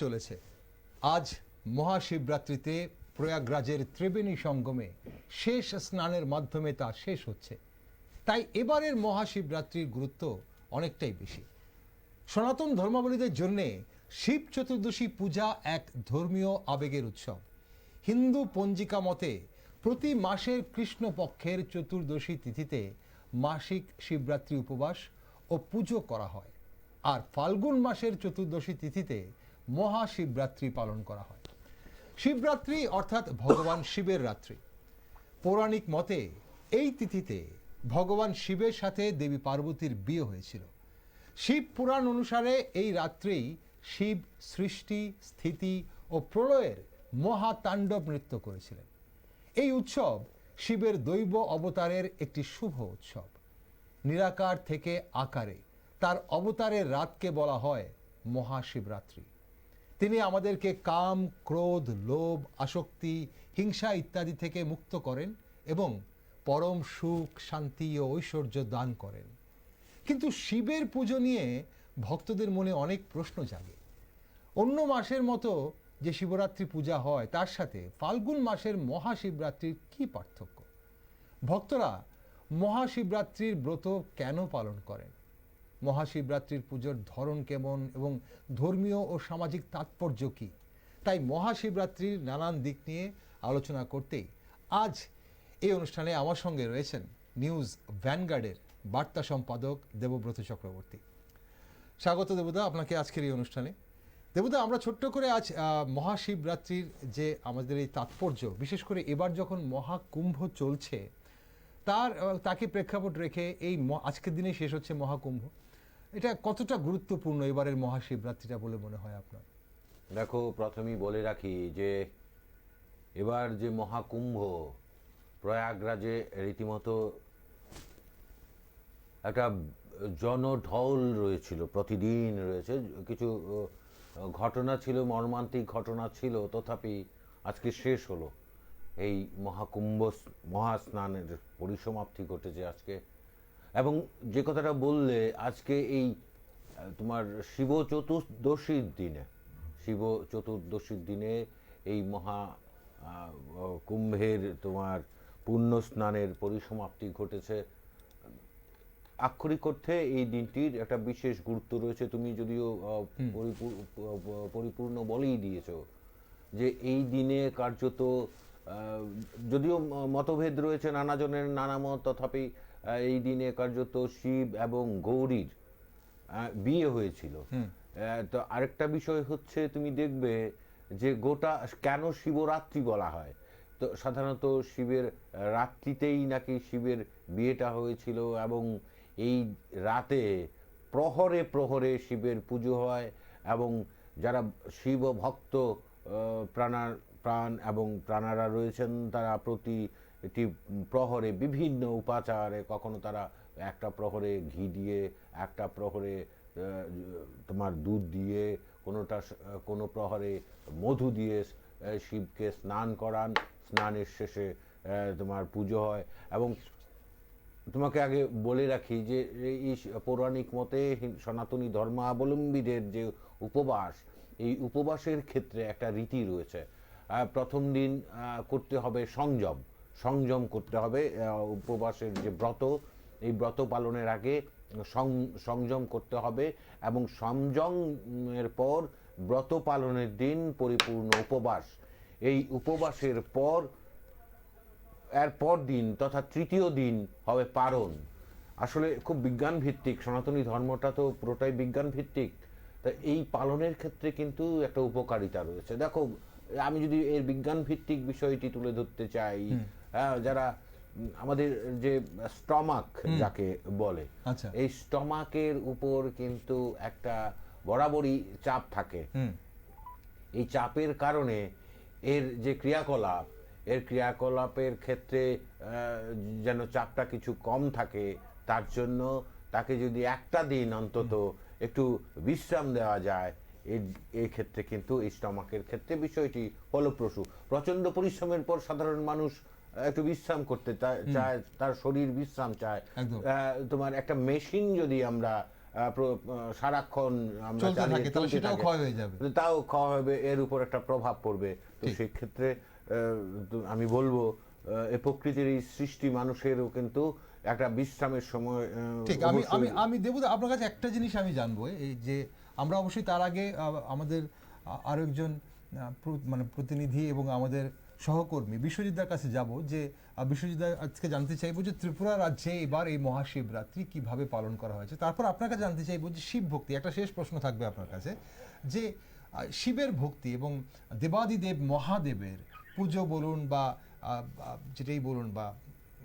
চলেছে। আজ মহাশিবরাত্রিতে প্রয়াগরাজের ত্রিবেণী সঙ্গমে শেষ স্নানের মাধ্যমে তা শেষ হচ্ছে। তাই এবারের মহাশিবরাত্রির গুরুত্ব অনেকটাই বেশি। সনাতন ধর্মাবলীদের জন্যে শিব চতুর্দশী পূজা এক ধর্মীয় আবেগের উৎসব। হিন্দু পঞ্জিকা মতে প্রতি মাসের কৃষ্ণপক্ষের চতুর্দশী তিথিতে মাসিক শিবরাত্রি উপবাস ও পুজো করা হয়, আর ফাল্গুন মাসের চতুর্দশী তিথিতে মহাশিবরাত্রি পালন করা হয়। শিবরাত্রি অর্থাৎ ভগবান শিবের রাত্রি। পৌরাণিক মতে এই তিথিতে ভগবান শিবের সাথে দেবী পার্বতীর বিয়ে হয়েছিল। শিব পুরাণ অনুসারে এই রাত্রেই শিব সৃষ্টি, স্থিতি ও প্রলয়ের মহাতাণ্ডব নৃত্য করেছিলেন। এই উৎসব শিবের দৈব অবতারের একটি শুভ উৎসব। নিরাকার থেকে আকারে তার অবতারের রাতকে বলা হয় মহাশিবরাত্রি। তিনি আমাদেরকে কাম, ক্রোধ, লোভ, আসক্তি, হিংসা ইত্যাদি থেকে মুক্ত করেন এবং পরম সুখ, শান্তি ও ঐশ্বর্য দান করেন। কিন্তু শিবের পুজো নিয়ে ভক্তদের মনে অনেক প্রশ্ন জাগে। অন্য মাসের মতো যে শিবরাত্রি পূজা হয় তার সাথে ফাল্গুন মাসের মহাশিবরাত্রির কি পার্থক্য? ভক্তরা মহাশিবরাত্রির ব্রত কেন পালন করেন? মহাশিবরাত্রির পুজোর ধরন কেমন এবং ধর্মীয় ও সামাজিক তাৎপর্য কী? তাই মহাশিবরাত্রির নানান দিক নিয়ে আলোচনা করতেই আজ এই অনুষ্ঠানে আমার সঙ্গে রয়েছেন নিউজ ভ্যানগার্ডের বার্তা সম্পাদক দেবব্রত চক্রবর্তী। স্বাগত দেবদা আপনাকে আজকের এই অনুষ্ঠানে। দেবদা, আমরা ছোট্ট করে আজ মহাশিবরাত্রির যে আমাদের এই তাৎপর্য, বিশেষ করে এবার যখন মহাকুম্ভ চলছে তাকে প্রেক্ষাপট রেখে এই আজকের দিনে শেষ হচ্ছে মহাকুম্ভ, এটা কতটা গুরুত্বপূর্ণ এবারের মহাশিবরাত্রিটা বলে মনে হয় আপনার? দেখো, প্রথমেই বলে রাখি যে এবার যে মহাকুম্ভ প্রয়াগরাজে রীতিমতো একটা জনঢল রয়েছিল, প্রতিদিন রয়েছে। কিছু ঘটনা ছিল, মর্মান্তিক ঘটনা ছিল, তথাপি আজকে শেষ হলো। এই মহাকুম্ভ মহাস্নানের পরিসমাপ্তি ঘটেছে আজকে। এবং যে কথাটা বললে, আজকে এই তোমার শিব চতুর্দশীর দিনে এই মহা কুম্ভের তোমার পুণ্য স্নানের পরিসমাপ্তি ঘটেছে। আক্ষরিক অর্থে এই দিনটির একটা বিশেষ গুরুত্ব রয়েছে। তুমি যদিও পরিপূর্ণ বলেই দিয়েছো যে এই দিনে কার্যত, যদিও মতভেদ রয়েছে নানা জনের নানা মত, তথাপি এই দিনে কার্যত শিব এবং গৌরীর বিয়ে হয়েছিল। তো আরেকটা বিষয় হচ্ছে, তুমি দেখবে যে গোটা কেন শিবরাত্রি বলা হয়, তো সাধারণত শিবের রাত্রিতেই নাকি শিবের বিয়েটা হয়েছিল এবং এই রাতে প্রহরে প্রহরে শিবের পুজো হয় এবং যারা শিব ভক্ত প্রাণ এবং প্রাণারা রয়েছেন তারা প্রতিটি প্রহরে বিভিন্ন উপাচারে, কখনো তারা একটা প্রহরে ঘি দিয়ে, একটা প্রহরে তোমার দুধ দিয়ে, কোনো প্রহরে মধু দিয়ে শিবকে স্নান করান। স্নানের শেষে তোমার পুজো হয়। এবং তোমাকে আগে বলে রাখি যে এই পৌরাণিক মতে সনাতনী ধর্মাবলম্বীদের যে উপবাস, এই উপবাসের ক্ষেত্রে একটা রীতি রয়েছে। প্রথম দিন করতে হবে সংযম করতে হবে। উপবাসের যে ব্রত, এই ব্রত পালনের আগে সংযম করতে হবে এবং সংযমের পর ব্রত পালনের দিন পরিপূর্ণ উপবাস। এই উপবাসের পর এরপর দিন তথা তৃতীয় দিন হবে পারণ। আসলে খুব বিজ্ঞান ভিত্তিক, সনাতনী ধর্মটা তো পুরোটাই বিজ্ঞান ভিত্তিক। তা এই পালনের ক্ষেত্রে কিন্তু একটা উপকারিতা রয়েছে। দেখো, আমি যদি এর বিজ্ঞান ভিত্তিক বিষয়টি তুলে ধরতে চাই, যারা আমাদের যে স্টমাক যাকে বলে, এই স্টমাকের উপর কিন্তু একটা বরাবরই চাপ থাকে। এই চাপের কারণে এর যে ক্রিয়াকলাপের ক্ষেত্রে যেন চাপটা কিছু কম থাকে, তার জন্য তাকে যদি একটা দিন অন্তত একটু বিশ্রাম দেওয়া যায়, এই ক্ষেত্রে কিন্তু এই স্টমাকের ক্ষেত্রে বিষয়টি ফলপ্রসূ। প্রচণ্ড পরিশ্রমের পর সাধারণ মানুষ একটু বিশ্রাম করতে চায়, তার শরীর বিশ্রাম চায়। তোমার একটা মেশিন যদি আমরা সারাক্ষণ আমরা চলতে চালিয়ে থাকে, তাহলে চলতে সেটাও থাকে, ক্ষয় হয়ে যাবে। তাও খাওয়া হবে, এর উপর একটা প্রভাব পড়বে। তো ঠিক। সেই ক্ষেত্রে আমি বলবো এই প্রকৃতির এই সৃষ্টি মানুষেরও কিন্তু একটা বিশ্রামের সময় ঠিক। আমি আমি অবশ্যই। আমি দেবুদা আপনার কাছে একটা জিনিস আমি জানবো, এই যে আমরা অবশ্যই তার আগে আমাদের আরো একজন মানে প্রতিনিধি এবং আমাদের সহকর্মী বিশ্বজিৎদার কাছে যাব, যে বিশ্বজিৎদা আজকে জানতে চাইবো যে ত্রিপুরা রাজ্যে এবার এই মহাশিবরাত্রি কিভাবে পালন করা হয়েছে। তারপর আপনার কাছে জানতে চাইবো যে শিব ভক্তি, একটা শেষ প্রশ্ন থাকবে আপনার কাছে, যে শিবের ভক্তি এবং দেবাদিদেব মহাদেবের পুজো বলুন বা যেটাই বলুন, বা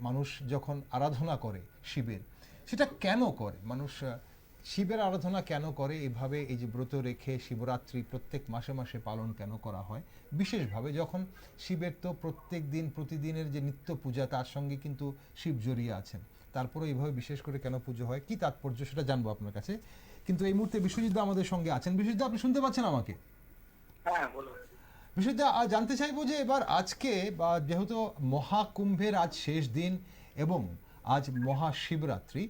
মানুষ যখন আরাধনা করে শিবের, সেটা কেন করে মানুষ? শিবের আরাধনা কেন করে এভাবে, এই যে ব্রত রেখে শিবরাত্রি প্রত্যেক মাসে মাসে পালন কেন করা হয় বিশেষভাবে, যখন শিবের তো প্রত্যেক দিন প্রতিদিনের যে নিত্য পূজা তার সঙ্গে কিন্তু শিব জড়িয়ে আছেন, তারপরে এইভাবে বিশেষ করে কেন পুজো হয়, কি তাৎপর্য, সেটা জানবো আপনার কাছে। কিন্তু এই মুহূর্তে বিশ্বজিৎদা আমাদের সঙ্গে আছেন। বিশ্বজিৎদা, আপনি শুনতে পাচ্ছেন আমাকে? হ্যাঁ, বলুন। বিশ্বজিৎদা, জানতে চাইবো যে এবার আজকে, বা যেহেতু মহাকুম্ভের আজ শেষ দিন এবং আজ মহাশিবরাত্রি,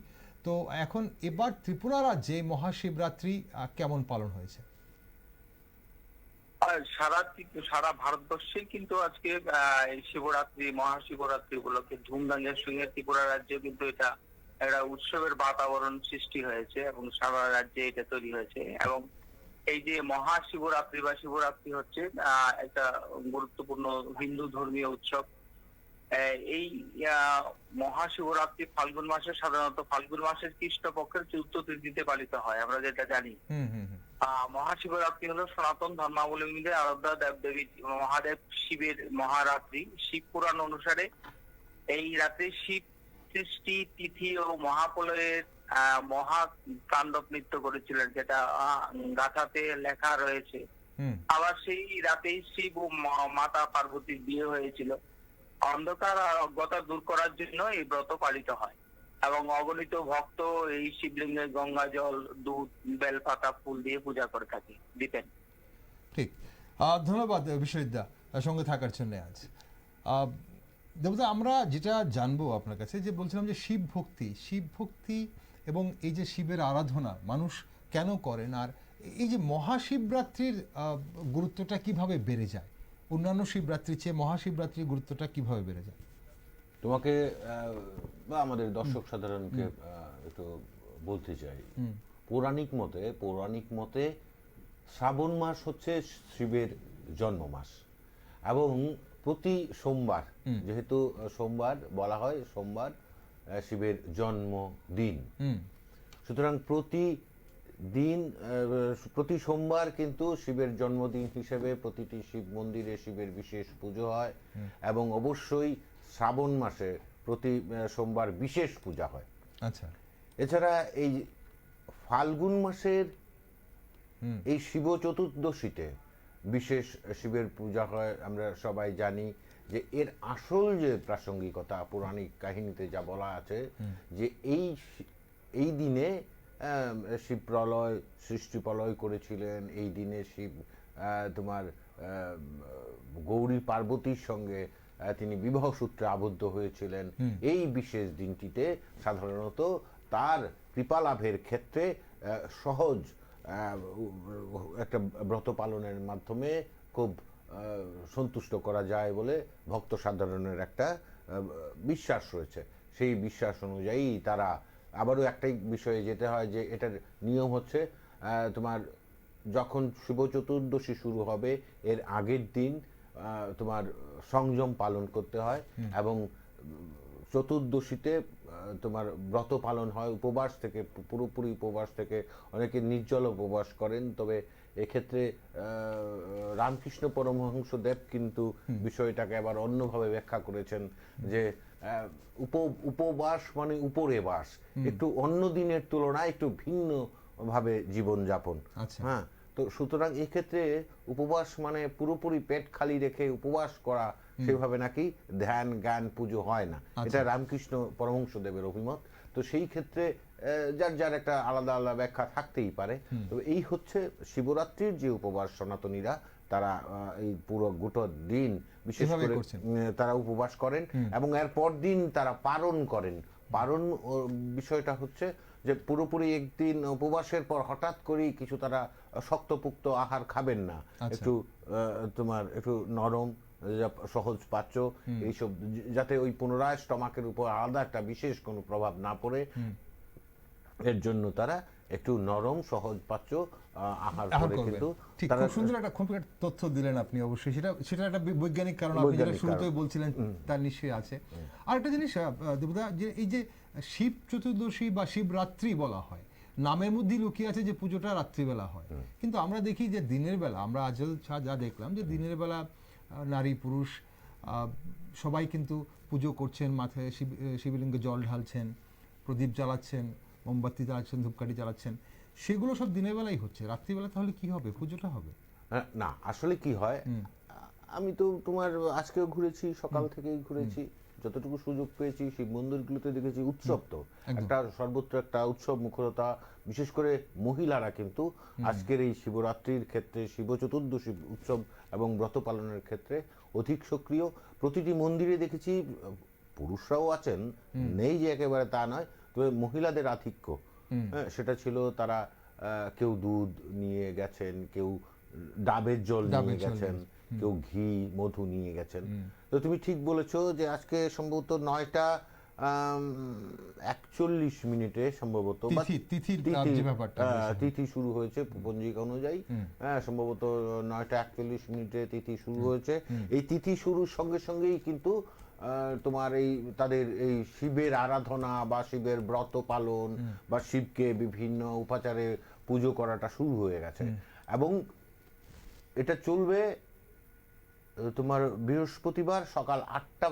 তো এখন এবার ত্রিপুরা রাজ্যে মহাশিবরাত্রি কেমন পালন হয়েছে? আর সারা ভারতবর্ষে কিন্তু আজকে এই শিবরাত্রি, মহাশিবরাত্রি উপলক্ষে ধুমধামের সঙ্গে ত্রিপুরা রাজ্যে কিন্তু এটা একটা উৎসবের বাতাবরণ সৃষ্টি হয়েছে এবং সারা রাজ্যে এটা তৈরি হয়েছে। এবং এই যে মহাশিবরাত্রি বা শিবরাত্রি হচ্ছে একটা গুরুত্বপূর্ণ হিন্দু ধর্মীয় উৎসব। এই মহাশিবরাত্রি ফাল্গুন মাসে, সাধারণত ফাল্গুন মাসের কৃষ্ণপক্ষের চতুর্থ তিথিতে পালিত হয়, আমরা যেটা জানি। হুম হুম হুম। মহাশিবরাত্রি হলো সনাতন ধর্মাবলম্বীদের আরাধ্যা দেবদেবী মহাদেব শিবের মহারাত্রি। শিব পুরাণ অনুসারে এই রাতে শিব সৃষ্টি তিথি ও মহাপ্রলয়ের মহা তাণ্ডব নৃত্য করেছিলেন, যেটা গাথাতে লেখা রয়েছে। হুম। আবার সেই রাতেই শিব ও মাতা পার্বতীর বিয়ে হয়েছিল। অন্ধকার আর অজ্ঞতা দূর করার জন্য এই ব্রত পালিত হয় এবং অগণিত ভক্ত এই শিবলিঙ্গে গঙ্গা জল, দুধ, বেলপাতা, ফুল দিয়ে পূজা করে থাকে। দিতেন। ঠিক। ধন্যবাদ বিশ্বজিৎদা সঙ্গে থাকার জন্য আজ। দেবতা, আমরা যেটা জানবো আপনার কাছে, যে বলছিলাম যে শিব ভক্তি এবং এই যে শিবের আরাধনা মানুষ কেন করেন, আর এই যে মহাশিবরাত্রির গুরুত্বটা কিভাবে বেড়ে যায়, অন্যান্য শিবরাত্রির চেয়ে মহাশিবরাত্রির গুরুত্বটা কিভাবে বেড়ে যায়? তোমাকে বা আমাদের দর্শক সাধারণকে একটু বলতে চাই, পৌরাণিক মতে শ্রাবণ মাস হচ্ছে শিবের জন্ম মাস, এবং প্রতি সোমবার, যেহেতু সোমবার বলা হয়, সোমবার শিবের জন্মদিন, সুতরাং প্রতি সোমবার কিন্তু শিবের জন্মদিন হিসেবে প্রতিটি শিব মন্দিরে শিবের বিশেষ পুজো হয়, এবং অবশ্যই শ্রাবণ মাসে প্রতি সোমবার বিশেষ পূজা হয়। আচ্ছা। এছাড়া এই ফাল্গুন মাসের এই শিব চতুর্দশীতে বিশেষ শিবের পূজা হয়। আমরা সবাই জানি যে এর আসল যে প্রাসঙ্গিকতা পৌরাণিক কাহিনীতে যা বলা আছে, যে এই দিনে শিব সৃষ্টি প্রলয় করেছিলেন। এই দিনে শিব তোমার গৌরী পার্বতীর সঙ্গে তিনি বিবাহ সূত্রে আবদ্ধ হয়েছিলেন। এই বিশেষ দিনটিতে সাধারণত তার কৃপা লাভের ক্ষেত্রে সহজ একটা ব্রত পালনের মাধ্যমে খুব সন্তুষ্ট করা যায় বলে ভক্ত সাধারণের একটা বিশ্বাস রয়েছে। সেই বিশ্বাস অনুযায়ী তারা আবারও একটাই বিষয়ে যেতে হয়, যে এটার নিয়ম হচ্ছে তোমার যখন শিব চতুর্দশী শুরু হবে এর আগের দিন তোমার সংযম পালন করতে হয়, এবং চতুর্দশীতে তোমার ব্রত পালন হয় উপবাস থেকে, পুরোপুরি উপবাস থেকে। অনেকে নির্জল উপবাস করেন, তবে এক্ষেত্রে রামকৃষ্ণ পরমহংস দেব কিন্তু বিষয়টাকে আবার অন্যভাবে ব্যাখ্যা করেছেন, যে উপবাস মানে উপরে বাস, একটু অন্য দিনের তুলনায় একটু ভিন্ন ভাবে জীবন যাপন। হ্যাঁ, তো সুতরাং এক্ষেত্রে উপবাস মানে পুরোপুরি পেট খালি রেখে উপবাস করা, সেভাবে নাকি ধ্যান জ্ঞান পুজো হয় না। এটা রামকৃষ্ণ পরমহংস দেবের অভিমত। তো সেই ক্ষেত্রে যার একটা আলাদা আলাদা ব্যাখ্যা থাকতেই পারে। তবে এই হচ্ছে শিবরাত্রির যে উপবাস সনাতনীরা, তারা এই পুরো গোটা দিন বিশেষ করে তারা উপবাস করেন, এবং এর পর দিন তারা পারণ করেন। পারণ বিষয়টা হচ্ছে যে পুরোপুরি একদিন উপবাসের পর হঠাৎ করেই কিছু তারা শক্তপোক্ত আহার খাবেন না, একটু তোমার একটু নরম সহজ পাচ্য এইসব, যাতে ওই পুনরায় স্টমাকের উপর আলাদা একটা বিশেষ কোনো প্রভাব না পড়ে, এর জন্য তারা একটু নরম সহজ পাচ্য আহার করে কিন্তু ঠিক। তারা খুব সুন্দর একটা তথ্য দিলেন আপনি, অবশ্যই সেটা একটা বৈজ্ঞানিক কারণ, আপনি যেটা শুরুতেই বলছিলেন তার নিশ্চয়ই আছে। আর একটা জিনিস দেবদা, যে এই যে শিব চতুর্দশী বা শিবরাত্রি বলা হয়, নামের মধ্যেই লুকিয়ে আছে যে পুজোটা রাত্রিবেলা হয়, কিন্তু আমরা দেখি যে দিনের বেলা, আমরা আজ যা দেখলাম যে দিনের বেলা নারী পুরুষ সবাই কিন্তু পুজো করছেন, মাথায় শিবলিঙ্গে জল ঢালছেন, প্রদীপ জ্বালাচ্ছেন, মোমবাতি জ্বালাচ্ছেন, ধূপকাঠি জ্বালাচ্ছেন, সেগুলো সব দিনের বেলায় হচ্ছে। রাত্রিবেলা তাহলে কি হবে, পুজোটা হবে? না, আসলে কি হয়, আমি তো তোমার আজকেও ঘুরেছি, সকাল থেকেই ঘুরেছি, যতটুকু সুযোগ পেয়েছি শিব মন্দিরগুলোতে দেখেছি উৎসব, তো একটা সর্বত্র একটা উৎসব মুখরতা, বিশেষ করে মহিলারা কিন্তু আজকের এই শিবরাত্রির ক্ষেত্রে, শিব চতুর্দশী উৎসব এবং ব্রত পালনের ক্ষেত্রে অধিক সক্রিয়। প্রতিটি মন্দিরে দেখেছি পুরুষরাও আছেন, নেই যে একেবারে তা নয়, তবে মহিলাদের আধিক্য সেটা ছিল। তারা কেউ দুধ নিয়ে গেছেন, কেউ ডাবের জল নিয়ে গেছেন, কেউ ঘি মধু নিয়ে গেছেন। তো তুমি ঠিক বলেছো যে আজকে সম্ভবত 9:41 সম্ভবত তিথি শুরু হয়েছে পঞ্জিকা অনুযায়ী, সম্ভবত 9:41 তিথি শুরু হয়েছে। এই তিথি শুরুর সঙ্গে সঙ্গেই কিন্তু তোমার এই তাদের এই শিবের আরাধনা বা শিবের ব্রত পালন বা শিবকে বিভিন্ন উপাচারে পুজো করাটা শুরু হয়ে গেছে, এবং এটা চলবে তোমার বৃহস্পতিবার সকাল 8টা,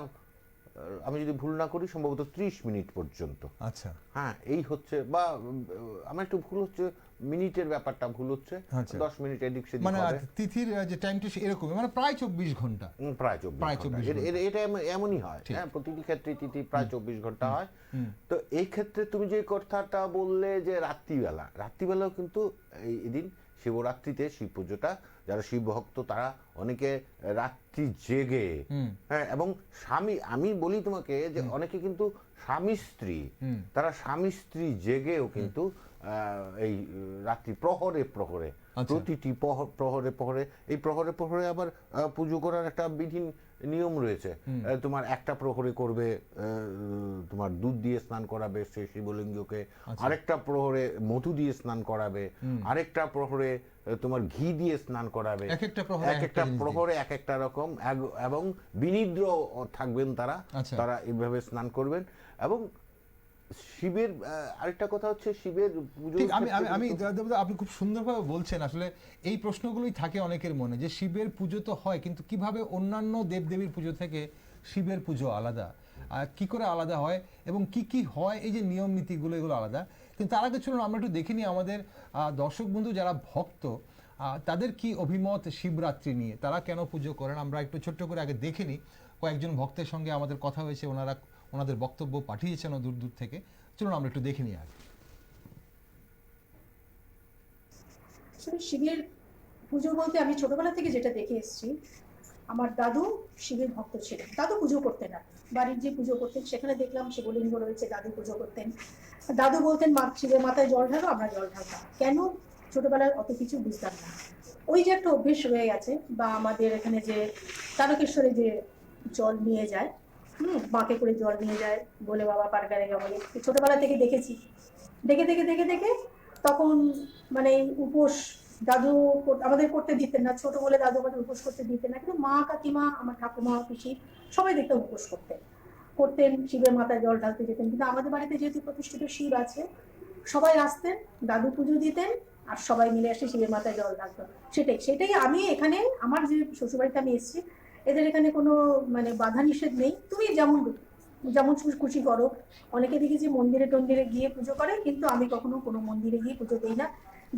আমি যদি ভুল না করি সম্ভবত 30 মিনিট পর্যন্ত। আচ্ছা, হ্যাঁ, এই হচ্ছে, বা আমার একটু ভুল হচ্ছে, মিনিটের ব্যাপারটা ভুল হচ্ছে, 10 মিনিট এদিক সেদিক মানে হবে। তিথির যে টাইমটা এরকমই, মানে প্রায় 24 ঘন্টা। প্রায় 24 ঘন্টা। এটা এমনই হয়, হ্যাঁ, প্রতিটি ক্ষেত্রে তিথি প্রায় 24 ঘন্টা হয়। তো এই ক্ষেত্রে তুমি যে কথাটা বললে যে রাত্রিবেলাও কিন্তু এদিন শিবরাত্রিতে শিব পুজোটা, যারা শিব ভক্ত তারা অনেকে রাত্রি জেগে, হ্যাঁ, এবং স্বামী, আমি বলি তোমাকে যে অনেকে কিন্তু স্বামী স্ত্রী, তারা স্বামী স্ত্রী জেগেও কিন্তু এই রাত্রি প্রহরে প্রতিটি প্রহরে এই প্রহরে আবার পুজো করার একটা বিধি নিয়ম রয়েছে। তোমার একটা প্রহরে করবে তোমার দুধ দিয়ে স্নান করাবে সেই শিবলিঙ্গকে, আরেকটা প্রহরে মধু দিয়ে স্নান করাবে, আরেকটা প্রহরে তোমার ঘি দিয়ে স্নান করাবে, এক একটা প্রহরে এক একটা রকম, এবং বিনিদ্র থাকবেন তারা এইভাবে স্নান করবেন। এবং শিবের আরেকটা কথা হচ্ছে শিবের পুজো, আমি আপনি খুব সুন্দরভাবে বলছেন। আসলে এই প্রশ্নগুলোই থাকে অনেকের মনে, যে শিবের পুজো তো হয়, কিন্তু কিভাবে অন্যান্য দেবদেবীর পুজো থেকে শিবের পুজো আলাদা, কি করে আলাদা হয় এবং কি কি হয়, এই যে নিয়ম নীতিগুলো এগুলো আলাদা। কিন্তু তার আগে চলুন আমরা একটু দেখে নিই আমাদের দর্শক বন্ধু যারা ভক্ত তাদের কি অভিমত শিবরাত্রি নিয়ে, তারা কেন পুজো করেন। আমরা একটু ছোট্ট করে আগে দেখে নিই। কয়েকজন ভক্তের সঙ্গে আমাদের কথা হয়েছে, ওনাদের বক্তব্য পাঠিয়েছেন দূর দূর থেকে। চলুন আমরা একটু দেখে নিই আগে। শিবের পুজো বলতে আমি ছোটবেলা থেকে যেটা দেখে এসেছি, আমার দাদু শিবের ভক্ত ছিলেন। দাদু পুজো করতেন না, বাড়ির যে পুজো করতেন সেখানে দেখলাম শিবলিঙ্গ রয়েছে, দাদু পুজো করতেন। দাদু বলতেন শিবের মাথায় জল ঢালো, আমরা জল ঢালতাম। কেন ছোটবেলায় অত কিছু বুঝতাম না, ওই যে একটা অভ্যেস রয়ে গেছে। বা আমাদের এখানে যে তারকেশ্বরে যে জল নিয়ে যায়, মাকে করে জল নিয়ে যায় বলে বাবা পারগারে বলে, ছোটবেলা থেকে দেখেছি। দেখে দেখে দেখে দেখে তখন মানে উপোস দাদু আমাদের করতে দিতেন না, ছোট বলে দাদু আমাদের উপোস করতে দিতেন না, কিন্তু মা কাকিমা আমার ঠাকুমা পিসি সবাই দেখতাম উপোস করতেন, শিবের মাথায় জল ঢালতে যেতেন। কিন্তু আমাদের বাড়িতে যেহেতু প্রতিষ্ঠিত শিব আছে, সবাই আসতেন, দাদু পুজো দিতেন, আর সবাই মিলে এসে শিবের মাথায় জল ঢালতো। সেটাই আমি এখানে আমার যে শ্বশুরবাড়িতে আমি এসেছি, এদের এখানে কোনো মানে বাধা নিষেধ নেই, তুমি যেমন খুশি করো। অনেকে দেখেছি মন্দিরে টন্দিরে গিয়ে পুজো করে, কিন্তু আমি কখনো কোনো মন্দিরে গিয়ে পুজো দিই না।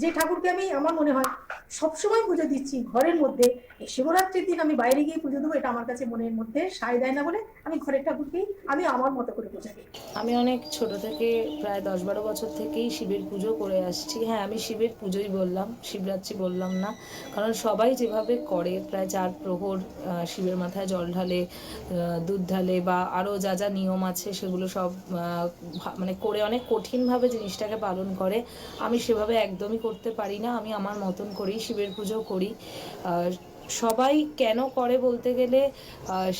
যে ঠাকুরকে আমি, আমার মনে হয় সবসময় পুজো দিচ্ছি ঘরের মধ্যে, এই শিবরাত্রির দিন আমি বাইরে গিয়ে পুজো দেবো, এটা আমার কাছে মনের মধ্যে সায় দেয় না বলে আমি ঘরের ঠাকুরকেই আমি আমার মতো করে পুজো দিই। আমি অনেক ছোট থেকে প্রায় 10-12 বছর থেকেই শিবের পুজো করে আসছি। হ্যাঁ, আমি শিবের পুজোই বললাম, শিবরাত্রি বললাম না, কারণ সবাই যেভাবে করে প্রায় 4 প্রহর শিবের মাথায় জল ঢালে, দুধ ঢালে বা আরও যা যা নিয়ম আছে সেগুলো সব মানে করে অনেক কঠিনভাবে জিনিসটাকে পালন করে। আমি সেভাবে একদমই করতে পারি না, আমি আমার মতন করেই শিবের পুজো করি। সবাই কেন করে বলতে গেলে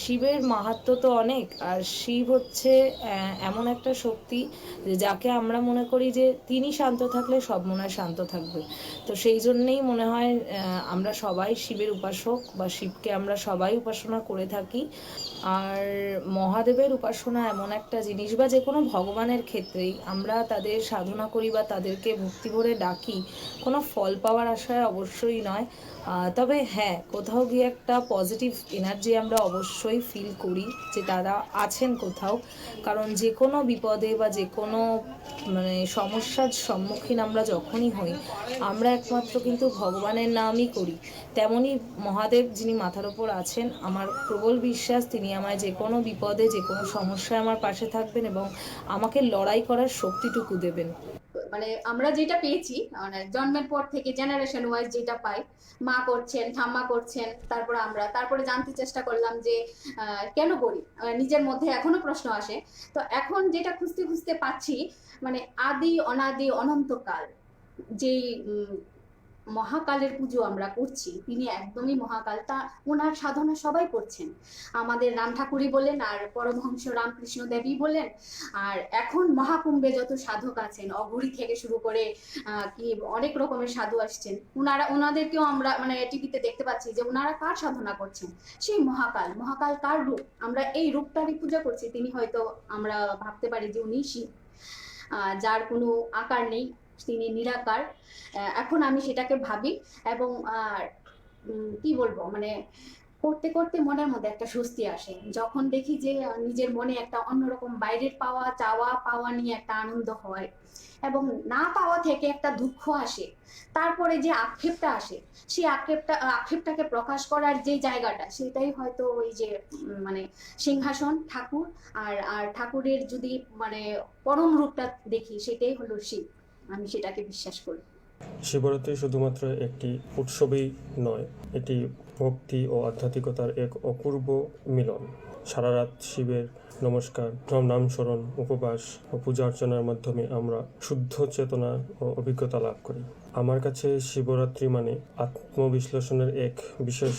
শিবের মাহাত্ম্য তো অনেক, আর শিব হচ্ছে এমন একটা শক্তি যাকে আমরা মনে করি যে তিনি শান্ত থাকলে সব মনে হয় শান্ত থাকবে। তো সেই জন্যেই মনে হয় আমরা সবাই শিবের উপাসক বা শিবকে আমরা সবাই উপাসনা করে থাকি। আর মহাদেবের উপাসনা এমন একটা জিনিস, বা যে কোনো ভগবানের ক্ষেত্রেই আমরা তাদের সাধনা করি বা তাদেরকে ভক্তি ভরে ডাকি, কোনো ফল পাওয়ার আশায় অবশ্যই নয়। তবে হ্যাঁ, কোথাও গিয়ে একটা পজিটিভ এনার্জি আমরা অবশ্যই ফিল করি যে তারা আছেন কোথাও। কারণ যে কোনো বিপদে বা যে কোনো মানে সমস্যার সম্মুখীন আমরা যখনই হই, আমরা একমাত্র কিন্তু ভগবানের নামই করি। তেমনই মহাদেব যিনি মাথার ওপর আছেন, আমার প্রবল বিশ্বাস তিনি আমায় যে কোনো বিপদে যে কোনো সমস্যায় আমার পাশে থাকবেন এবং আমাকে লড়াই করার শক্তিটুকু দেবেন। মানে আমরা যেটা পেয়েছি, মানে জন্মের পর থেকে জেনারেশন ওয়াইজ যেটা পাই, মা করছেন, ঠাম্মা করছেন, তারপরে জানতে চেষ্টা করলাম যে কেন করি, নিজের মধ্যে এখনো প্রশ্ন আসে। তো এখন যেটা খুঁজতে খুঁজতে পাচ্ছি, মানে আদি অনাদি অনন্তকাল যেই মহাকালের পুজো আমরা করছি, তিনি একদমই মহাকাল, তা ওনার সাধনা সবাই করছেন। আমাদের রাম ঠাকুরই বলেন, আর পরমহংস রামকৃষ্ণ দেবী বলেন, আর এখন মহাকুম্ভে যত সাধক আছেন, অঘরী থেকে শুরু করে কি অনেক রকমের সাধু আসছেন, ওনাদেরকেও আমরা মানে টিভিতে দেখতে পাচ্ছি যে ওনারা কার সাধনা করছেন, সেই মহাকাল কার রূপ, আমরা এই রূপটারই পূজা করছি। তিনি হয়তো আমরা ভাবতে পারি যে উনি শিব, যার কোনো আকার নেই, তিনি নিরাকার। এখন আমি সেটাকে ভাবি এবং কি বলবো, মানে করতে করতে মনের মধ্যে একটা স্বস্তি আসে যখন দেখি যে নিজের মনে একটা অন্যরকম বাইরের চাওয়া পাওয়া নিয়ে একটা আনন্দ হয়, এবং না পাওয়া থেকে একটা দুঃখ আসে, তারপরে যে আক্ষেপটা আসে, সেই আক্ষেপটাকে প্রকাশ করার যে জায়গাটা, সেটাই হয়তো ওই যে মানে সিংহাসন ঠাকুর, আর ঠাকুরের যদি মানে পরম রূপটা দেখি, সেটাই হলো শিব। আমি সেটাকে বিশ্বাস করি। শিবরাত্রি শুধুমাত্র একটি উৎসবই নয়, এটি ভক্তি ও আধ্যাত্মিকতার এক অপূর্ব মিলন। সারা রাত শিবের নমস্কার, নাম স্মরণ, উপবাস ও পূজা অর্চনার মাধ্যমে আমরা শুদ্ধ চেতনা ও অভিজ্ঞতা লাভ করি। আমার কাছে শিবরাত্রি মানে আত্মবিশ্লেষণের এক বিশেষ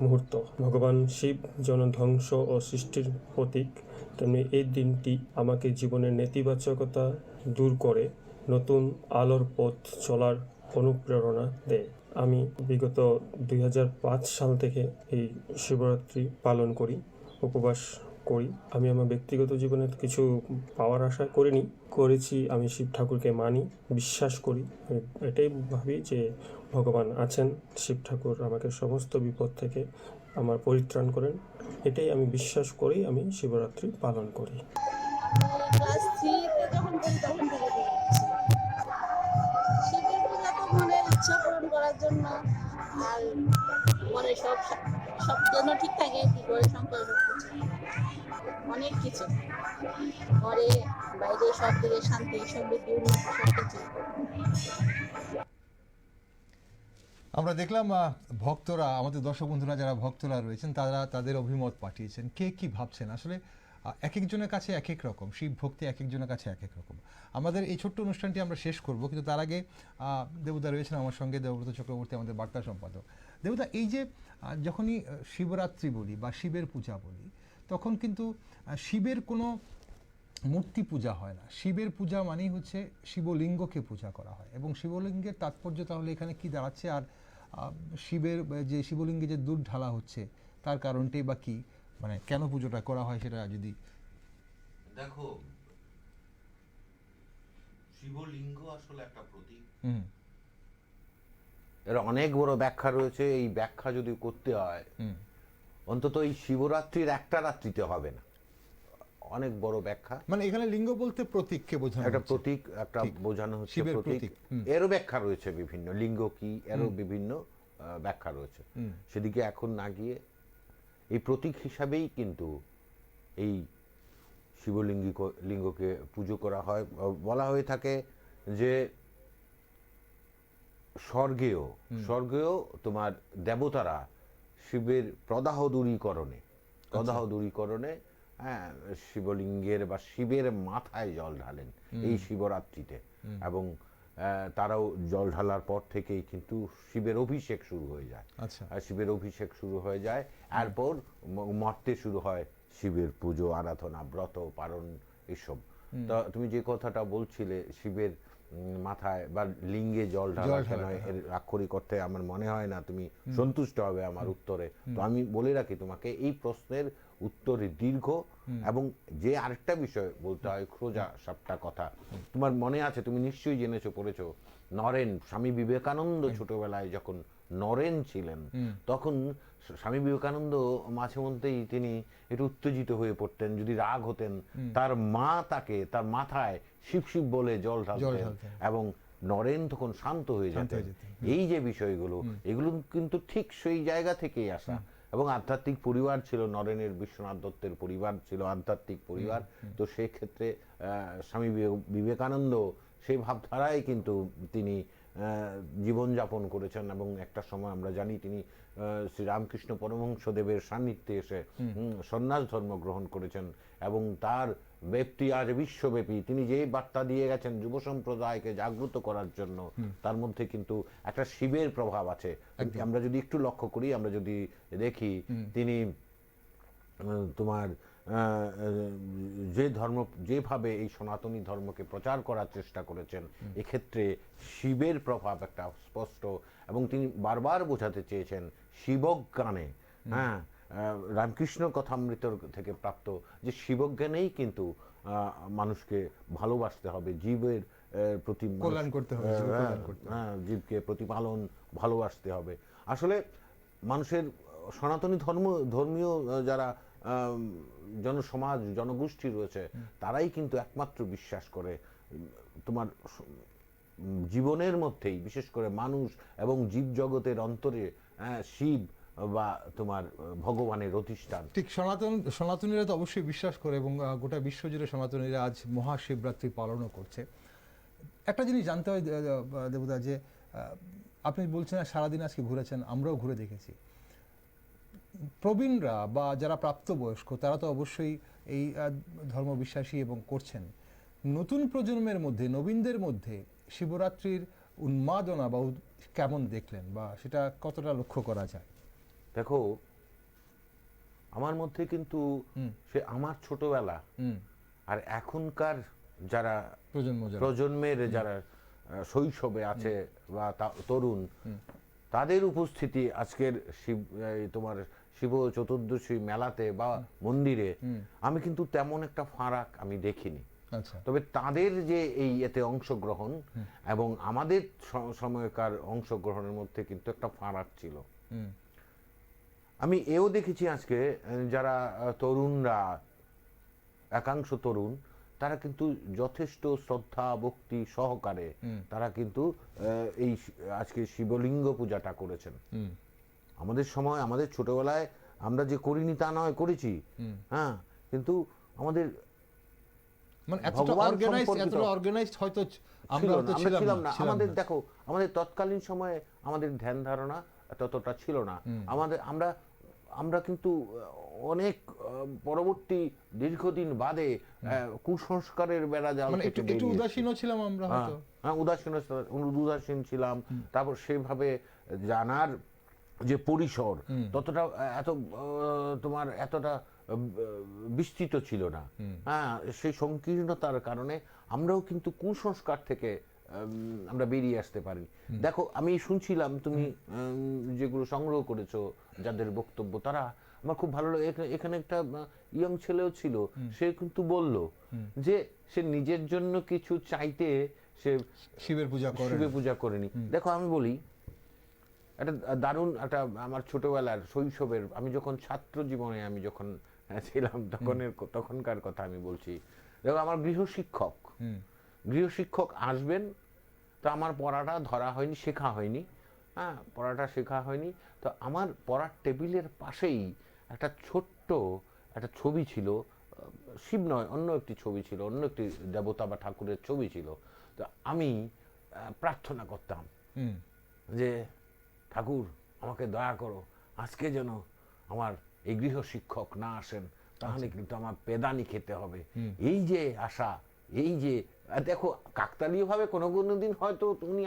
মুহূর্ত। ভগবান শিব যেন ধ্বংস ও সৃষ্টির প্রতীক, তেমনি এই দিনটি আমাকে জীবনের নেতিবাচকতা দূর করে নতুন আলোর পথ চলার অনুপ্রেরণা দেয়। আমি বিগত 2005 সাল থেকে এই শিবরাত্রি পালন করি, উপবাস করি। আমি আমার ব্যক্তিগত জীবনে কিছু পাওয়ার আশা করেছি। আমি শিব ঠাকুরকে মানি, বিশ্বাস করি। এটাই ভাবি যে ভগবান আছেন, শিব ঠাকুর আমাকে সমস্ত বিপদ থেকে আমার পরিত্রাণ করেন। এটাই আমি বিশ্বাস করি, আমি শিবরাত্রি পালন করি। ক্লাস 3-তে যখন পড়ি তখন থেকে দেখছি শিবের পূজা তো মনের ইচ্ছা পূরণ করার জন্য, আর মনে সব যেন ঠিক থাকে, কি করে সংকল্প করছে অনেক কিছু, ঘরে বাইরে সব দিকে শান্তি, সমৃদ্ধি, উন্নতি সব কিছু। আমরা দেখলাম ভক্তরা, আমাদের দর্শক বন্ধুরা যারা ভক্তরা রয়েছেন তারা তাদের অভিমত পাঠিয়েছেন, কে কি ভাবছেন। আসলে এক একজনের কাছে এক এক রকম শিব ভক্তি, এক একজনের কাছে এক এক রকম। আমাদের এই ছোট্ট অনুষ্ঠানটি আমরা শেষ করব, কিন্তু তার আগে দেবদা রয়েছেন আমার সঙ্গে, দেবব্রত চক্রবর্তী আমাদের বার্তা সম্পাদক। দেবদা, এই যে যখনই শিবরাত্রি বলি বা শিবের পূজা বলি, তখন কিন্তু শিবের কোনো মূর্তি পূজা হয় না। শিবের পূজা মানেই হচ্ছে শিবলিঙ্গকে পূজা করা হয়, এবং শিবলিঙ্গের তাৎপর্য তাহলে এখানে কি দাঁড়াচ্ছে, আর শিবের যে শিবলিঙ্গে যে দুধ ঢালা হচ্ছে তার কারণটাই বা কি, মানে কেন পুজোটা করা হয় সেটা যদি দেখো। শিবলিঙ্গ আসলে একটা প্রতীক, এর অনেক বড় ব্যাখ্যা রয়েছে। এই ব্যাখ্যা যদি করতে হয় অন্তত এই শিবরাত্রির একটা রাত্রিতে হবে না, অনেক বড় ব্যাখ্যা। মানে এখানে লিঙ্গ বলতে প্রতীককে বোঝানো একটা হচ্ছে। প্রতীক, একটা বোঝানো হচ্ছে শিবের প্রতীক। প্রতীক, হুম। এরও ব্যাখ্যা রয়েছে বিভিন্ন, লিঙ্গ কি এরও বিভিন্ন ব্যাখ্যা রয়েছে। সেদিকে এখন না গিয়ে এই প্রতীক হিসাবেই কিন্তু এই লিঙ্গকে পুজো করা হয়। বলা হয়ে থাকে যে স্বর্গেও তোমার দেবতারা শিবের প্রদাহ দূরীকরণে হ্যাঁ শিবলিঙ্গের বা শিবের মাথায় জল ঢালেন এই শিবরাত্রিতে, এবং তারাও জল ঢালার পর থেকেই কিন্তু শিবের অভিষেক শুরু হয়ে যায়। আচ্ছা। শিবের অভিষেক শুরু হয়ে যায়, এরপর মর্তে শুরু হয় শিবের পুজো, আরাধনা, ব্রত পালন এসব। তা তুমি যে কথাটা বলছিলে শিবের মাথায় বা লিঙ্গে জল ঢালা, কেন এর আক্ষরিক অর্থে আমার মনে হয় না তুমি সন্তুষ্ট হবে আমার উত্তরে। তো আমি বলে রাখি তোমাকে, এই প্রশ্নের উত্তরে দীর্ঘ, এবং যে আরেকটা বিষয় বলতে হয়, খোঁজা সাপটা কথা তোমার মনে আছে, তুমি নিশ্চয়ই জেনেছো পড়েছো, নরেন, স্বামী বিবেকানন্দ ছোটবেলায় যখন নরেন ছিলেন, তখন স্বামী বিবেকানন্দ মাঝে মধ্যেই তিনি একটু উত্তেজিত হয়ে পড়তেন, যদি রাগ হতেন তার মা তাকে তার মাথায় শিব শিব বলে জল ঢালতেন, এবং নরেন তখন শান্ত হয়ে যেতেন। এই যে বিষয়গুলো, এগুলো কিন্তু ঠিক সেই জায়গা থেকেই আসা, এবং আধ্যাত্মিক পরিবার ছিল নরেনের, বিশ্বনাথ দত্তের পরিবার ছিল আধ্যাত্মিক পরিবার। তো সেই ক্ষেত্রে স্বামী বিবেকানন্দ সেই ভাবধারায় কিন্তু তিনি জীবনযাপন করেছেন, এবং একটা সময় আমরা জানি তিনি শ্রীরামকৃষ্ণ পরমহংসদেবের সান্নিধ্যে এসে সন্ন্যাস ধর্ম গ্রহণ করেছেন, এবং তার ব্যক্তি আজ বিশ্বব্যাপী তিনি যে বার্তা দিয়ে গেছেন যুব সম্প্রদায়কে জাগ্রত করার জন্য, তার মধ্যে কিন্তু একটা শিবের প্রভাব আছে। আমরা যদি একটু লক্ষ্য করি, আমরা যদি দেখি, তিনি তোমার যেভাবে এই সনাতনী ধর্মকে প্রচার করার চেষ্টা করেছেন, এক্ষেত্রে শিবের প্রভাব একটা স্পষ্ট, এবং তিনি বারবার বোঝাতে চেয়েছেন শিবজ্ঞানে, হ্যাঁ রামকৃষ্ণ কথামৃত থেকে প্রাপ্ত, যে শিবজ্ঞানেই কিন্তু মানুষকে ভালোবাসতে হবে, জীবের প্রতি কল্যাণ করতে হবে, হ্যাঁ জীবকে প্রতিপালন, ভালোবাসতে হবে। আসলে মানুষের সনাতনী ধর্মীয় যারা জনসমাজ, জনগোষ্ঠী রয়েছে, তারাই কিন্তু একমাত্র বিশ্বাস করে তোমার জীবনের মধ্যেই, বিশেষ করে মানুষ এবং জীব জগতের অন্তরে শিব বা তোমার ভগবানের অধিষ্ঠান। ঠিক, সনাতনীরা তো অবশ্যই বিশ্বাস করে, এবং গোটা বিশ্বজুড়ে সনাতনীরা আজ মহাশিবরাত্রি পালনও করছে। একটা জিনিস জানতে হয় দেবদা, যে আপনি বলছেন সারাদিন আজকে ঘুরেছেন, আমরাও ঘুরে দেখেছি, প্রবীণরা বা যারা প্রাপ্তবয়স্ক তারা তো অবশ্যই এই ধর্মবিশ্বাসী এবং করছেন। নতুন প্রজন্মের মধ্যে, নবীনদের মধ্যে শিবরাত্রির উন্মাদনা বা কেমন দেখলেন, বা সেটা কতটা লক্ষ্য করা যায়? দেখো, আমার মধ্যে কিন্তু সে আমার ছোটবেলা আর এখনকার যারা প্রজন্মের যারা শৈশবে আছে বা তরুণ, তাদের উপস্থিতি আজকের তোমার শিব চতুর্দশী মেলাতে বা মন্দিরে আমি কিন্তু তেমন একটা ফারাক আমি দেখিনি। তবে তাদের যে এই এতে অংশগ্রহণ এবং আমাদের সময়কার অংশগ্রহণের মধ্যে কিন্তু একটা ফারাক ছিল। আমি এও দেখেছি আজকে যারা তরুণরা, একাংশ তরুণ, তারা কিন্তু যথেষ্ট শ্রদ্ধা ভক্তি সহকারে তারা কিন্তু এই আজকে শিবলিঙ্গ পূজাটা করেছেন। আমাদের সময়, আমাদের ছোটবেলায় আমরা যে করিনি তা নয়, করেছি, হ্যাঁ, কিন্তু আমাদের ছিলাম না। আমাদের দেখো, আমাদের তৎকালীন সময়ে আমাদের ধ্যান ধারণা ততটা ছিল না। আমরা কিন্তু অনেক পরবর্তী দীর্ঘদিন বাদে কুসংস্কারের বেড়া জাল একটু উদাসীন ছিলাম আমরা, হ্যাঁ উদাসীন ছিলাম। তারপর সেভাবে জানার যে পরিসর ততটা এতটা বিস্তৃত ছিল না। হ্যাঁ, সেই সংকীর্ণতার কারণে আমরাও কিন্তু কুসংস্কার থেকে আমরা বেরিয়ে আসতে পারি। দেখো, আমি শুনছিলাম তুমি যেগুলো সংগ্রহ করেছো, যাদের বক্তব্য, তারা আমার খুব ভালো লাগে। এখানে একটা ইয়ং ছেলেও ছিল, সে কিন্তু বলল যে সে নিজের জন্য কিছু চাইতে সে শিবের পূজা করেনি। দেখো, আমি বলি, একটা দারুণ একটা আমার ছোটবেলার শৈশবের, আমি যখন ছাত্র জীবনে আমি যখন ছিলাম তখনকার কথা আমি বলছি। দেখো আমার গৃহশিক্ষক আসবেন, তো আমার পড়াটা ধরা হয়নি, শেখা হয়নি, হ্যাঁ পড়াটা শেখা হয়নি। তো আমার পড়ার টেবিলের পাশেই একটা ছোট্ট একটা ছবি ছিল, শিব নয় অন্য একটি ছবি ছিল, অন্য একটি দেবতা বা ঠাকুরের ছবি ছিল। তো আমি প্রার্থনা করতাম যে ঠাকুর আমাকে দয়া করো, আজকে যেন আমার এই গৃহশিক্ষক না আসেন, তাহলে কিন্তু আমার পেদানি খেতে হবে। এই যে আশা, এই যে দেখো কাকতালীয় ভাবে কোনো দিন হয়তো উনি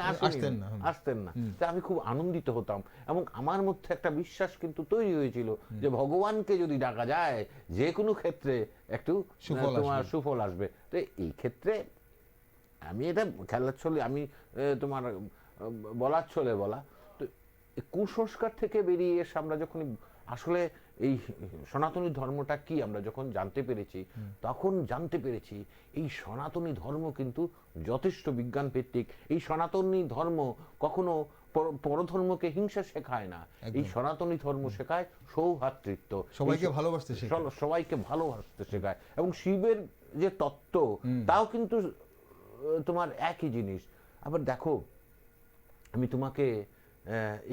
আসতেন না, তা আমি খুব আনন্দিত হতাম এবং আমার মধ্যে একটা বিশ্বাস কিন্তু তৈরি হয়েছিল যে ভগবানকে যদি ডাকা যায় যে কোনো ক্ষেত্রে একটু তোমার সুফল আসবে। তো এই ক্ষেত্রে আমি এটা খেলার ছলে আমি তোমার বলার ছলে বলা, তো কুসংস্কার থেকে বেরিয়ে এসে আমরা যখন আসলে এই সনাতনী ধর্মটা কি আমরা যখন জানতে পেরেছি, তখন জানতে পেরেছি এই সনাতনী ধর্ম কিন্তু যথেষ্ট বিজ্ঞান ভিত্তিক। এই সনাতনী ধর্ম কখনো পরধর্মকে হিংসা শেখায় না, এই সনাতনী ধর্ম শেখায় সৌভ্রাতৃত্ব, সবাইকে ভালোবাসতে শেখায়, সবাইকে ভালোবাসতে শেখায়। এবং শিবের যে তত্ত্ব তাও কিন্তু তোমার একই জিনিস। আবার দেখো আমি তোমাকে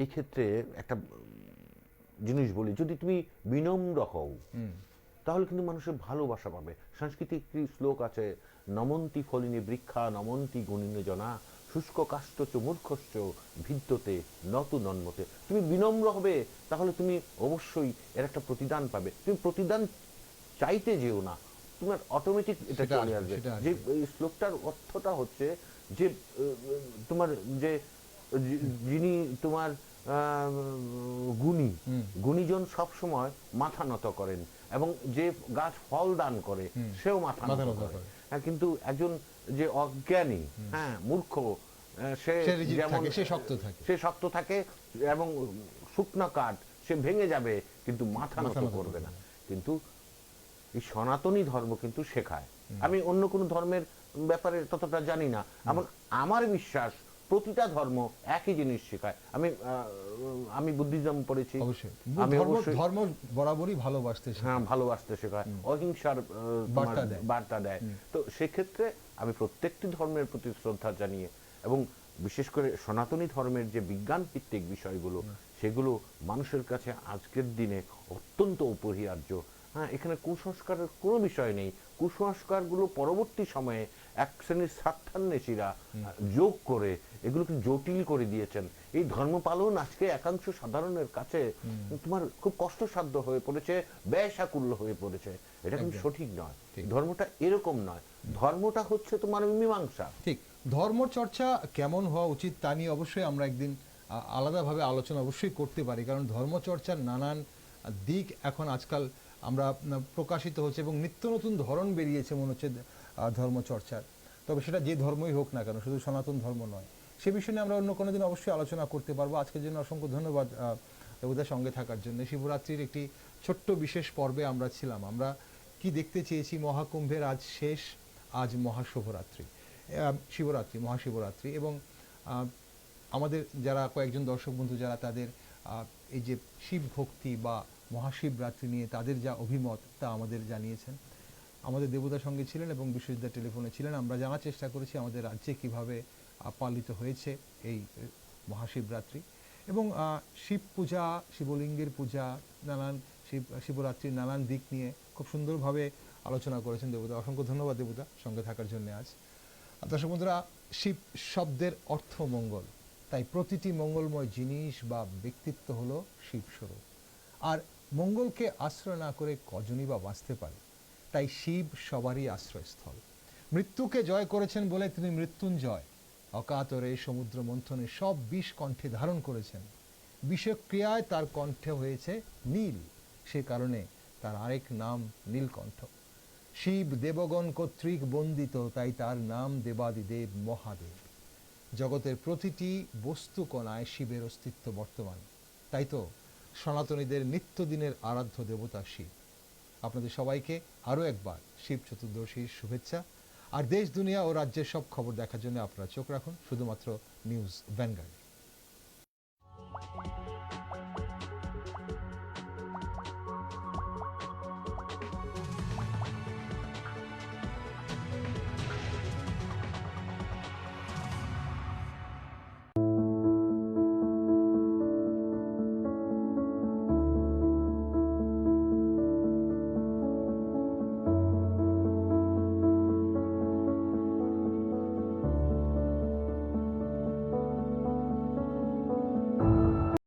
এই ক্ষেত্রে একটা জিনিস বলি, যদি তুমি বিনম্র হও তাহলে কিন্তু মানুষের ভালোবাসা পাবে। সংস্কৃতে একটি শ্লোক আছে, নমন্তি ফলিনী বৃক্ষা নমন্তি গুণিনী জনা শুষ্ক কাষ্ঠচ মূর্খশ্চ ভিদ্যতে নত নন্মতে। তুমি বিনম্র হবে তাহলে তুমি অবশ্যই এর একটা প্রতিদান পাবে। তুমি প্রতিদান চাইতে যেও না, তোমার অটোমেটিক এটা চলে আসবে। যে এই শ্লোকটার অর্থটা হচ্ছে যে তোমার যে যিনি তোমার গুণীজন সব সময় মাথা নত করেন এবং যে গাছ ফল দান করে সেও মাথা নত করে। হ্যাঁ, কিন্তু একজন যে অজ্ঞানী, হ্যাঁ মূর্খ, সে যেমন সে শক্ত থাকে এবং শুকনো কাঠ সে ভেঙে যাবে কিন্তু মাথা নত করবে না। কিন্তু এই সনাতনী ধর্ম কিন্তু শেখায়। আমি অন্য কোনো ধর্মের ব্যাপারে ততটা জানি না, আমার বিশ্বাস প্রতিটা ধর্ম একই জিনিস শেখায়। আমি বুদ্ধিজম পড়েছি, আমি ধর্ম বরাবরই ভালোবাসতে শেখায়, হ্যাঁ ভালোবাসতে শেখায়, অহিংসার বার্তা দেয়। তো সেক্ষেত্রে আমি প্রত্যেকটি ধর্মের প্রতি শ্রদ্ধা জানিয়ে এবং বিশেষ করে সনাতনী ধর্মের যে বিজ্ঞান ভিত্তিক বিষয়গুলো সেগুলো মানুষের কাছে আজকের দিনে অত্যন্ত অপরিহার্য। হ্যাঁ, এখানে কুসংস্কারের কোনো বিষয় নেই। কুসংস্কারগুলো পরবর্তী সময়ে এক শ্রেণীর স্বার্থান্বেষীরা যোগ করে এগুলোকে জটিল করে দিয়েছেন। এই ধর্ম পালন আজকে একাংশ সাধারণের কাছে তোমার খুব কষ্টসাধ্য হয়ে পড়েছে, ব্যয়সাকুল্য হয়ে পড়েছে। এটা কিন্তু সঠিক নয়, ধর্মটা এরকম নয়। ধর্মটা হচ্ছে তোমার মীমাংসা। ঠিক, ধর্মচর্চা কেমন হওয়া উচিত তা নিয়ে অবশ্যই আমরা একদিন আলাদাভাবে আলোচনা অবশ্যই করতে পারি, কারণ ধর্মচর্চার নানান দিক এখন আজকাল আমরা প্রকাশিত হচ্ছে এবং নিত্য নতুন ধরন বেরিয়েছে মনে হচ্ছে ধর্মচর্চার। তবে সেটা যে ধর্মই হোক না কেন, শুধু সনাতন ধর্ম নয়, সে বিষয়ে আমরা অন্য কোনো দিন অবশ্যই আলোচনা করতে পারবো। আজকের জন্য অসংখ্য ধন্যবাদ দেবতার সঙ্গে থাকার জন্য। শিবরাত্রির একটি ছোট্ট বিশেষ পর্বে আমরা ছিলাম। আমরা কি দেখতে চেয়েছি, মহাকুম্ভের আজ শেষ, আজ মহাশুভরাত্রি, শিবরাত্রি, মহাশিবরাত্রি। এবং আমাদের যারা কয়েকজন দর্শক বন্ধু যারা তাদের এই যে শিব ভক্তি বা মহাশিবরাত্রি নিয়ে তাদের যা অভিমত তা আমাদের জানিয়েছেন। আমাদের দেবতার সঙ্গে ছিলেন এবং বিশ্বজিৎদার টেলিফোনে ছিলেন। আমরা জানার চেষ্টা করেছি আমাদের রাজ্যে কিভাবে পালিত হয়েছে এই মহাশিবরাত্রি এবং শিব পূজা, শিবলিঙ্গের পূজা, নানান শিবরাত্রির নানান দিক নিয়ে খুব সুন্দরভাবে আলোচনা করেছেন দেবতা। অসংখ্য ধন্যবাদ দেবতা সঙ্গে থাকার জন্য। আজ দর্শক বন্ধুরা, শিব শব্দের অর্থ মঙ্গল, তাই প্রতিটি মঙ্গলময় জিনিস বা ব্যক্তিত্ব হলো শিবস্বরূপ। আর মঙ্গলকে আশ্রয় না করে কজনই বা বাঁচতে পারে, তাই শিব সবারই আশ্রয়স্থল। মৃত্যুকে জয় করেছেন বলে তিনি মৃত্যুঞ্জয়। অকাতরে সমুদ্র মন্থনে সব বিষ কণ্ঠে ধারণ করেছেন। বিষক্রিয়ায় তার কণ্ঠে হয়েছে নীল, সে কারণে তার আরেক নাম নীলকণ্ঠ। শিব দেবগণ কর্তৃক বন্দিত, তাই তার নাম দেবাদিদেব মহাদেব। জগতের প্রতিটি বস্তু কণায় শিবের অস্তিত্ব বর্তমান, তাই তো সনাতনীদের নিত্যদিনের আরাধ্য দেবতা শিব। আপনাদের সবাইকে আরও একবার শিব চতুর্দশীর শুভেচ্ছা। আর দেশ দুনিয়া ও রাজ্যের সব খবর দেখার জন্য আপনারা চোখ রাখুন শুধুমাত্র নিউজ ভ্যানগার্ড।